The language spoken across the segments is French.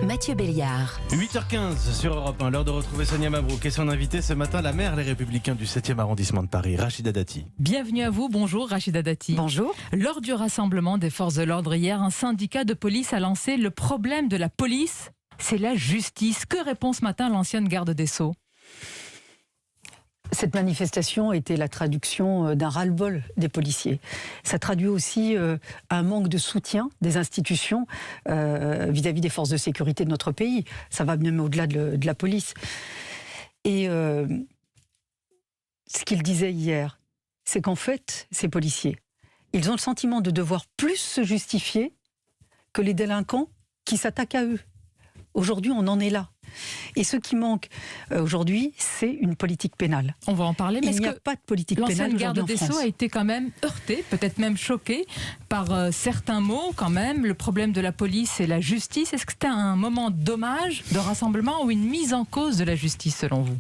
Mathieu Béliard. 8h15 sur Europe 1, l'heure de retrouver Sonia Mabrouk et son invité ce matin, la maire Les Républicains du 7e arrondissement de Paris, Rachida Dati. Bienvenue à vous, bonjour Rachida Dati. Bonjour. Lors du rassemblement des forces de l'ordre hier, un syndicat de police a lancé le problème de la police, c'est la justice. Que répond ce matin l'ancienne garde des Sceaux ? Cette manifestation était la traduction d'un ras-le-bol des policiers. Ça traduit aussi un manque de soutien des institutions vis-à-vis des forces de sécurité de notre pays. Ça va même au-delà de la police. Et ce qu'il disait hier, c'est qu'en fait, ces policiers, ils ont le sentiment de devoir plus se justifier que les délinquants qui s'attaquent à eux. Aujourd'hui, on en est là. Et ce qui manque aujourd'hui, c'est une politique pénale. On va en parler, mais il n'y a pas de politique pénale l'ancienne aujourd'hui garde en des France. Sceaux a été quand même heurtée, peut-être même choquée par certains mots quand même. Le problème de la police et la justice. Est-ce que c'était un moment d'hommage, de rassemblement ou une mise en cause de la justice selon vous ?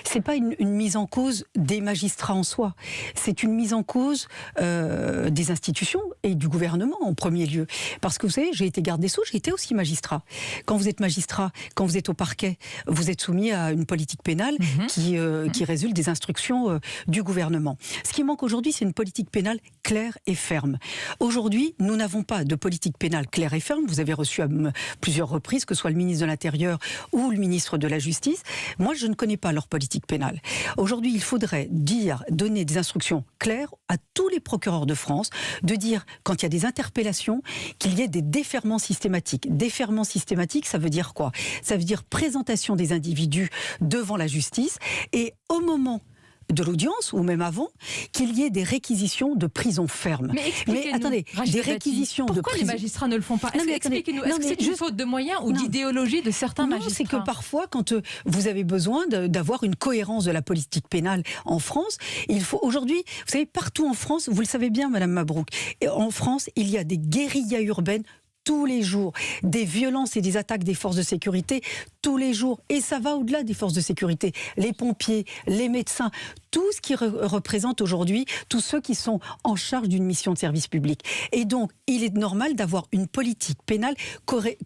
C'est pas une mise en cause des magistrats en soi, c'est une mise en cause des institutions et du gouvernement en premier lieu. Parce que vous savez, j'ai été garde des Sceaux, j'ai été aussi magistrat. Quand vous êtes magistrat, quand vous êtes au parquet, vous êtes soumis à une politique pénale qui résulte des instructions du gouvernement. Ce qui manque aujourd'hui, c'est une politique pénale claire et ferme. Aujourd'hui, nous n'avons pas de politique pénale claire et ferme. Vous avez reçu à plusieurs reprises, que ce soit le ministre de l'Intérieur ou le ministre de la Justice. Moi, je ne connais pas leur politique pénale. Aujourd'hui, il faudrait donner des instructions claires à tous les procureurs de France, de dire, quand il y a des interpellations, qu'il y ait des déferrements systématiques. Déferments systématiques, ça veut dire quoi ? Ça veut dire présentation des individus devant la justice et au moment de l'audience, ou même avant, qu'il y ait des réquisitions de prison ferme. Mais attendez, des réquisitions de prison... Pourquoi les magistrats ne le font pas ? Expliquez-nous, est-ce que c'est une faute de moyens ou d'idéologie de certains magistrats ? Non, c'est que parfois, quand vous avez besoin d'avoir une cohérence de la politique pénale en France, il faut aujourd'hui, vous savez, partout en France, vous le savez bien, Madame Mabrouk, en France, il y a des guérillas urbaines tous les jours, des violences et des attaques des forces de sécurité tous les jours. Et ça va au-delà des forces de sécurité. Les pompiers, les médecins, tout ce qui représente aujourd'hui, tous ceux qui sont en charge d'une mission de service public. Et donc, il est normal d'avoir une politique pénale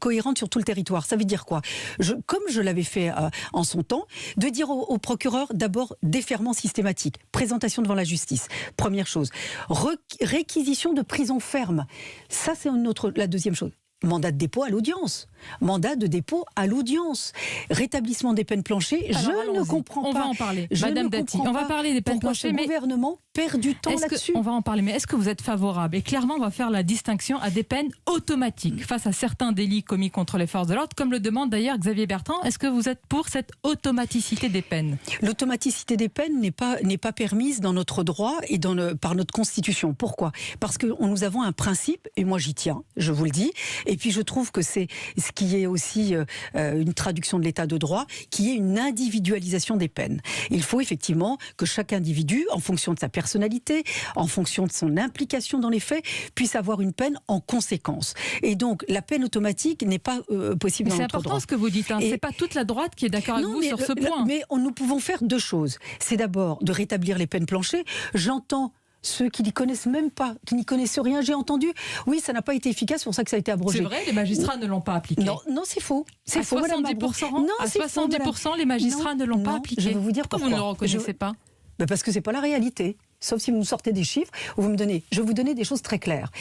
cohérente sur tout le territoire. Ça veut dire quoi ? Comme je l'avais fait en son temps, de dire au procureur, d'abord, déferment systématique, présentation devant la justice. Première chose. Réquisition de prison ferme. Ça, c'est la deuxième chose. Mandat de dépôt à l'audience. Mandat de dépôt à l'audience. Rétablissement des peines planchées. Alors, je ne comprends pas. On va en parler. Madame Dati, on va parler des peines planchées. Mais le gouvernement perd du temps là-dessus. On va en parler. Mais est-ce que vous êtes favorable ? Et clairement, on va faire la distinction à des peines automatiques face à certains délits commis contre les forces de l'ordre, comme le demande d'ailleurs Xavier Bertrand. Est-ce que vous êtes pour cette automaticité des peines ? L'automaticité des peines n'est pas permise dans notre droit et par notre Constitution. Pourquoi ? Parce que nous avons un principe, et moi j'y tiens, je vous le dis. Et puis je trouve que c'est ce qui est aussi une traduction de l'état de droit, qui est une individualisation des peines. Il faut effectivement que chaque individu, en fonction de sa personnalité, en fonction de son implication dans les faits, puisse avoir une peine en conséquence. Et donc la peine automatique n'est pas possible dans notre droit. C'est important ce que vous dites. C'est pas toute la droite qui est d'accord avec vous sur ce point. Mais nous pouvons faire deux choses. C'est d'abord de rétablir les peines planchées. J'entends ceux qui n'y connaissent même pas, qui n'y connaissent rien. J'ai entendu, oui, ça n'a pas été efficace, c'est pour ça que ça a été abrogé. C'est vrai, les magistrats ne l'ont pas appliqué. Non, c'est faux. C'est faux, 70%, non, à 70%, les magistrats ne l'ont pas appliqué. Je vais vous dire pourquoi. Vous ne le reconnaissez pas ? Parce que c'est pas la réalité. Sauf si vous me sortez des chiffres, je vais vous donner des choses très claires.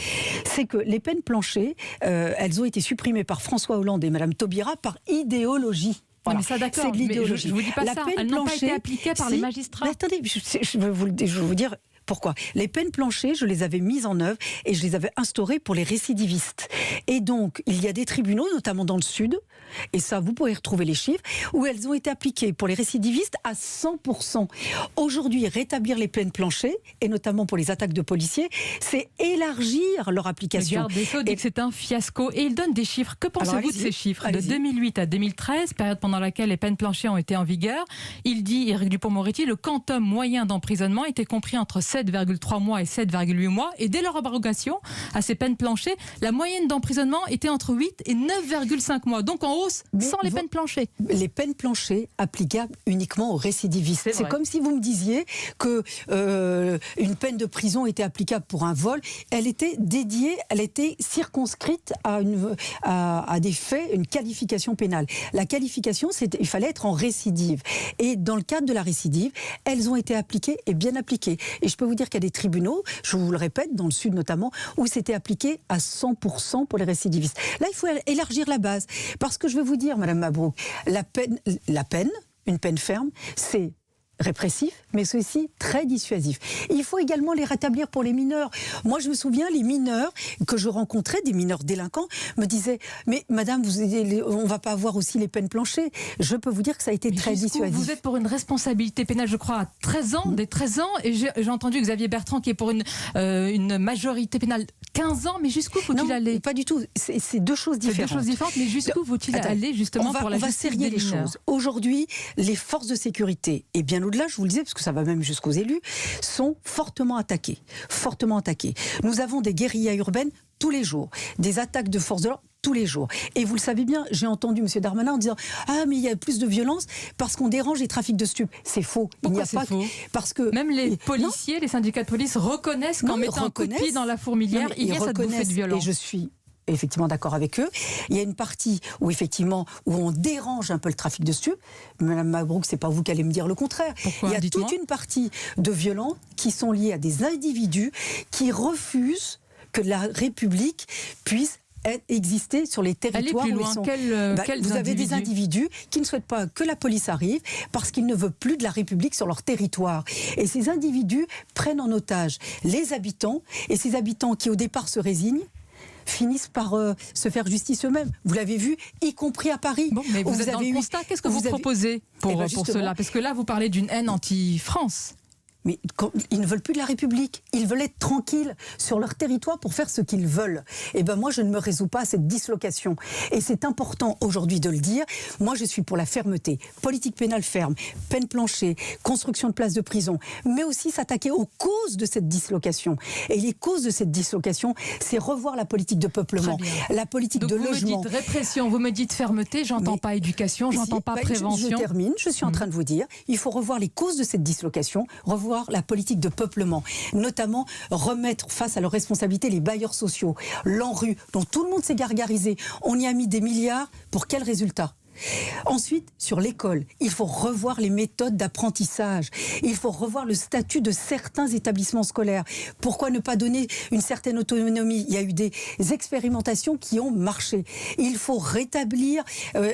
C'est que les peines planchées, elles ont été supprimées par François Hollande et Madame Taubira par idéologie. Voilà. Mais ça d'accord, c'est de l'idéologie. Je ne vous dis pas ça. Elles n'ont pas été appliquées par les magistrats. Mais attendez, je vais vous dire pourquoi. Les peines planchées, je les avais mises en œuvre et je les avais instaurées pour les récidivistes. Et donc, il y a des tribunaux, notamment dans le Sud, et ça, vous pourrez retrouver les chiffres, où elles ont été appliquées pour les récidivistes à 100%. Aujourd'hui, rétablir les peines planchées, et notamment pour les attaques de policiers, c'est élargir leur application. Le garde des Sceaux dit que c'est un fiasco, et il donne des chiffres. Que pensez-vous de ces chiffres ? De 2008 à 2013, période pendant laquelle les peines planchées ont été en vigueur, il dit, Éric Dupond-Moretti, le quantum moyen d'emprisonnement était compris entre 7 7,3 mois et 7,8 mois. Et dès leur abrogation, à ces peines planchées, la moyenne d'emprisonnement était entre 8 et 9,5 mois. Donc en hausse sans les peines planchées. Les peines planchées applicables uniquement aux récidivistes. C'est comme si vous me disiez que une peine de prison était applicable pour un vol. Elle était dédiée, elle était circonscrite à des faits, une qualification pénale. La qualification, il fallait être en récidive. Et dans le cadre de la récidive, elles ont été appliquées et bien appliquées. Et je peux vous dire qu'il y a des tribunaux, je vous le répète, dans le Sud notamment, où c'était appliqué à 100% pour les récidivistes. Là, il faut élargir la base. Parce que je vais vous dire, Madame Mabrouk, la peine, une peine ferme, c'est répressif, mais c'est aussi très dissuasif. Il faut également les rétablir pour les mineurs. Moi, je me souviens, les mineurs que je rencontrais, des mineurs délinquants, me disaient « Mais madame, on ne va pas avoir aussi les peines planchées ». Je peux vous dire que ça a été très dissuasif. Vous êtes pour une responsabilité pénale, je crois, à 13 ans, des 13 ans, et j'ai entendu Xavier Bertrand qui est pour une majorité pénale 15 ans, mais jusqu'où faut-il aller? Non, pas du tout. C'est deux choses différentes. Deux choses différentes, mais jusqu'où faut-il aller justement pour la justice des mineurs? On va serrer les choses. Aujourd'hui, les forces de sécurité, et bien au-delà, je vous le disais, parce que ça va même jusqu'aux élus, sont fortement attaqués. Fortement attaqués. Nous avons des guérillas urbaines tous les jours, des attaques de forces de l'ordre tous les jours. Et vous le savez bien, j'ai entendu M. Darmanin en disant « Ah, mais il y a plus de violence parce qu'on dérange les trafics de stupes ». C'est faux. Pourquoi c'est faux? Parce que même les policiers, les syndicats de police reconnaissent qu'en mettant un coup de pied dans la fourmilière, il y a cette bouffée de violence. Et je suis effectivement d'accord avec eux. Il y a une partie où effectivement où on dérange un peu le trafic de stupes. Madame Mabrouk, c'est pas vous qui allez me dire le contraire. Pourquoi? Il y a toute une partie de violents qui sont liés à des individus qui refusent que la République puisse exister sur les territoires où ils sont. Vous avez des individus qui ne souhaitent pas que la police arrive parce qu'ils ne veulent plus de la République sur leur territoire. Et ces individus prennent en otage les habitants, et ces habitants qui au départ se résignent finissent par se faire justice eux-mêmes. Vous l'avez vu, y compris à Paris. Bon, mais vous êtes dans le constat. Qu'est-ce que vous proposez pour cela? Parce que là, vous parlez d'une haine anti-France. Mais ils ne veulent plus de la République. Ils veulent être tranquilles sur leur territoire pour faire ce qu'ils veulent. Et ben moi, je ne me résous pas à cette dislocation. Et c'est important aujourd'hui de le dire. Moi, je suis pour la fermeté. Politique pénale ferme, peine planchée, construction de places de prison, mais aussi s'attaquer aux causes de cette dislocation. Et les causes de cette dislocation, c'est revoir la politique de peuplement, la politique de logement. Vous me dites répression, vous me dites fermeté, j'entends pas éducation, j'entends pas prévention. Je termine, je suis en train de vous dire, il faut revoir les causes de cette dislocation, revoir la politique de peuplement, notamment remettre face à leurs responsabilités les bailleurs sociaux, l'ANRU, dont tout le monde s'est gargarisé. On y a mis des milliards, pour quel résultat ? Ensuite, sur l'école, il faut revoir les méthodes d'apprentissage. Il faut revoir le statut de certains établissements scolaires. Pourquoi ne pas donner une certaine autonomie? Il y a eu des expérimentations qui ont marché. Il faut rétablir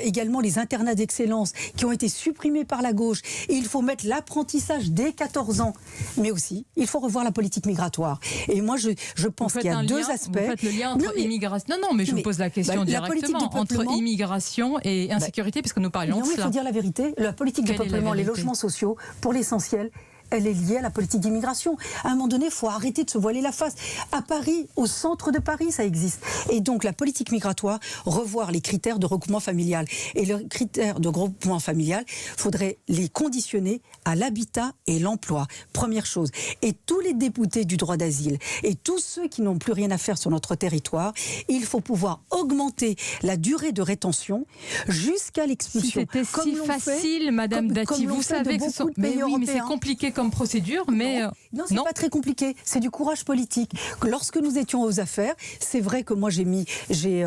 également les internats d'excellence qui ont été supprimés par la gauche. Et il faut mettre l'apprentissage dès 14 ans. Mais aussi, il faut revoir la politique migratoire. Et moi, je pense qu'il y a deux aspects. Vous faites le lien entre immigration... Non, mais je vous pose la question directement. Entre immigration et insécurité, puisque nous parlions de cela. Il faut dire la vérité. La politique de peuplement, les logements sociaux, pour l'essentiel, elle est liée à la politique d'immigration. À un moment donné, il faut arrêter de se voiler la face. À Paris, au centre de Paris, ça existe. Et donc, la politique migratoire, revoir les critères de regroupement familial. Et les critères de regroupement familial, il faudrait les conditionner à l'habitat et l'emploi. Première chose. Et tous les déboutés du droit d'asile et tous ceux qui n'ont plus rien à faire sur notre territoire, il faut pouvoir augmenter la durée de rétention jusqu'à l'expulsion. Si c'était si facile, Madame Dati, vous savez que c'est compliqué comme procédure, mais... Non, c'est pas très compliqué. C'est du courage politique. Lorsque nous étions aux affaires, c'est vrai que moi j'ai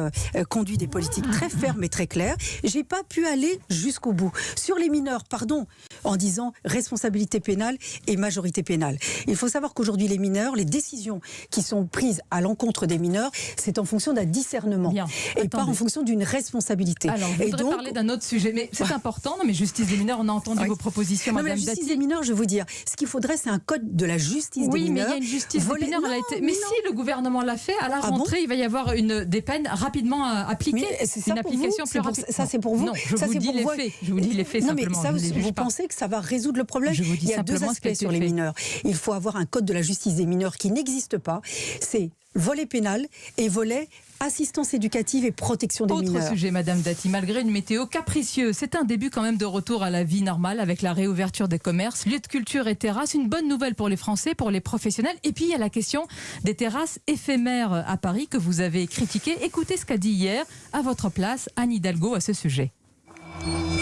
conduit des politiques très fermes et très claires. J'ai pas pu aller jusqu'au bout. Sur les mineurs, pardon, en disant responsabilité pénale et majorité pénale. Il faut savoir qu'aujourd'hui, les mineurs, les décisions qui sont prises à l'encontre des mineurs, c'est en fonction d'un discernement. Bien. Et pas en fonction d'une responsabilité. Alors, je voudrais parler d'un autre sujet, mais c'est important. Non, mais justice des mineurs, on a entendu vos propositions, Madame Dati. La justice des mineurs, je veux dire, ce qu'il faudrait, c'est un code de la justice des mineurs. Oui, mais il y a une justice des mineurs. Mais si le gouvernement l'a fait, à la rentrée, il va y avoir des peines rapidement appliquées. C'est une application plus rapide. Ça, c'est pour vous. Non, je vous dis les faits. Je vous dis les faits simplement. Non, mais vous pensez que ça va résoudre le problème? Il y a deux aspects sur les mineurs. Il faut avoir un code de la justice des mineurs qui n'existe pas. C'est volet pénal et volet assistance éducative et protection des mineurs. Autre sujet, Madame Dati, malgré une météo capricieuse, c'est un début quand même de retour à la vie normale avec la réouverture des commerces, lieux de culture et terrasses. Une bonne nouvelle pour les Français, pour les professionnels. Et puis il y a la question des terrasses éphémères à Paris que vous avez critiquées. Écoutez ce qu'a dit hier, à votre place, Anne Hidalgo à ce sujet.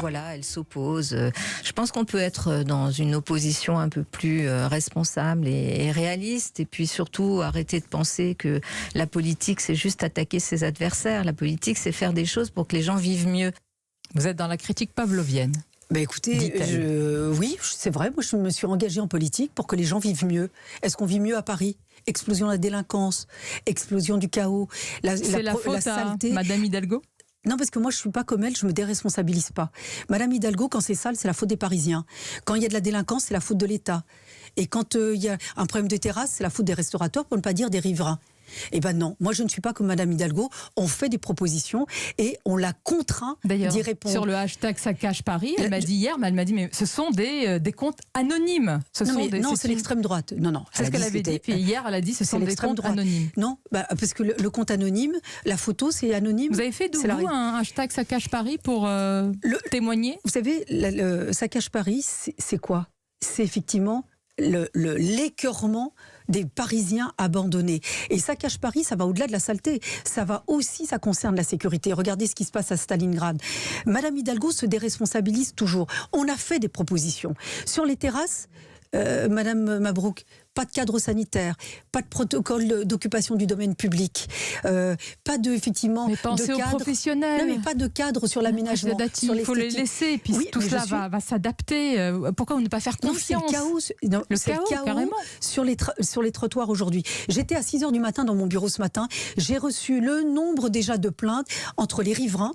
Voilà, elle s'oppose. Je pense qu'on peut être dans une opposition un peu plus responsable et réaliste, et puis surtout arrêter de penser que la politique, c'est juste attaquer ses adversaires. La politique, c'est faire des choses pour que les gens vivent mieux. Vous êtes dans la critique pavlovienne. Ben écoutez, oui, c'est vrai, moi je me suis engagée en politique pour que les gens vivent mieux. Est-ce qu'on vit mieux à Paris ? Explosion de la délinquance, explosion du chaos, c'est la faute saleté. à Madame Hidalgo ? Non, parce que moi, je ne suis pas comme elle, je ne me déresponsabilise pas. Madame Hidalgo, quand c'est sale, c'est la faute des Parisiens. Quand il y a de la délinquance, c'est la faute de l'État. Et quand il y a un problème de terrasse, c'est la faute des restaurateurs, pour ne pas dire des riverains. Eh ben non, moi je ne suis pas comme Madame Hidalgo. On fait des propositions et on la contraint d'y répondre. Sur le hashtag Ça cache Paris, elle m'a dit hier, mais ce sont des comptes anonymes. Non, c'est l'extrême droite. Non. C'est ce qu'elle avait dit. Puis hier, elle a dit ce sont des comptes anonymes. Non, parce que le compte anonyme, la photo, c'est anonyme. Vous avez fait de vous un hashtag Ça cache Paris pour témoigner ? Vous savez, Ça cache Paris, c'est quoi ? C'est effectivement l'écœurement des Parisiens abandonnés. Et Ça cache Paris, ça va au-delà de la saleté. Ça concerne la sécurité. Regardez ce qui se passe à Stalingrad. Madame Hidalgo se déresponsabilise toujours. On a fait des propositions. Sur les terrasses, Madame Mabrouk, pas de cadre sanitaire, pas de protocole d'occupation du domaine public, pas de, effectivement, mais pensez aux professionnels. Non, mais pas de cadre sur l'aménagement. Il faut les laisser, et puis tout cela va s'adapter. Pourquoi ne pas faire confiance ? C'est le chaos. Carrément. Sur les trottoirs aujourd'hui. J'étais à 6h du matin dans mon bureau ce matin, j'ai reçu le nombre déjà de plaintes entre les riverains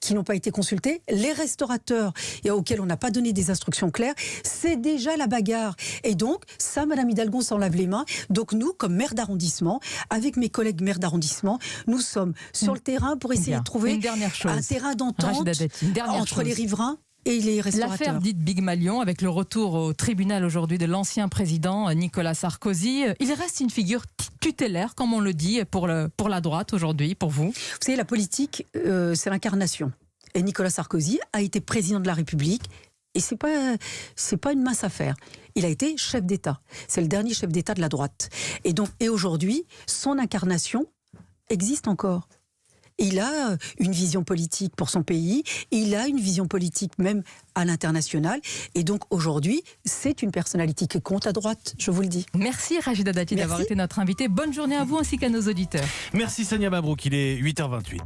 qui n'ont pas été consultés, les restaurateurs auxquels on n'a pas donné des instructions claires, c'est déjà la bagarre. Et donc, ça, Madame Hidalgo s'en lave les mains. Donc nous, comme maire d'arrondissement, avec mes collègues maires d'arrondissement, nous sommes sur le terrain pour essayer de trouver un terrain d'entente entre les riverains et les restaurateurs. L'affaire dite Big Malion, avec le retour au tribunal aujourd'hui de l'ancien président Nicolas Sarkozy, il reste une figure tutélaire, comme on le dit, pour la droite aujourd'hui, pour vous. Vous savez, la politique, c'est l'incarnation. Et Nicolas Sarkozy a été président de la République, et c'est pas une mince affaire. Il a été chef d'État. C'est le dernier chef d'État de la droite. Et aujourd'hui, son incarnation existe encore. Il a une vision politique pour son pays, il a une vision politique même à l'international. Et donc aujourd'hui, c'est une personnalité qui compte à droite, je vous le dis. Merci Rachida Dati d'avoir été notre invitée. Bonne journée à vous ainsi qu'à nos auditeurs. Merci Sonia Mabrouk, il est 8h28.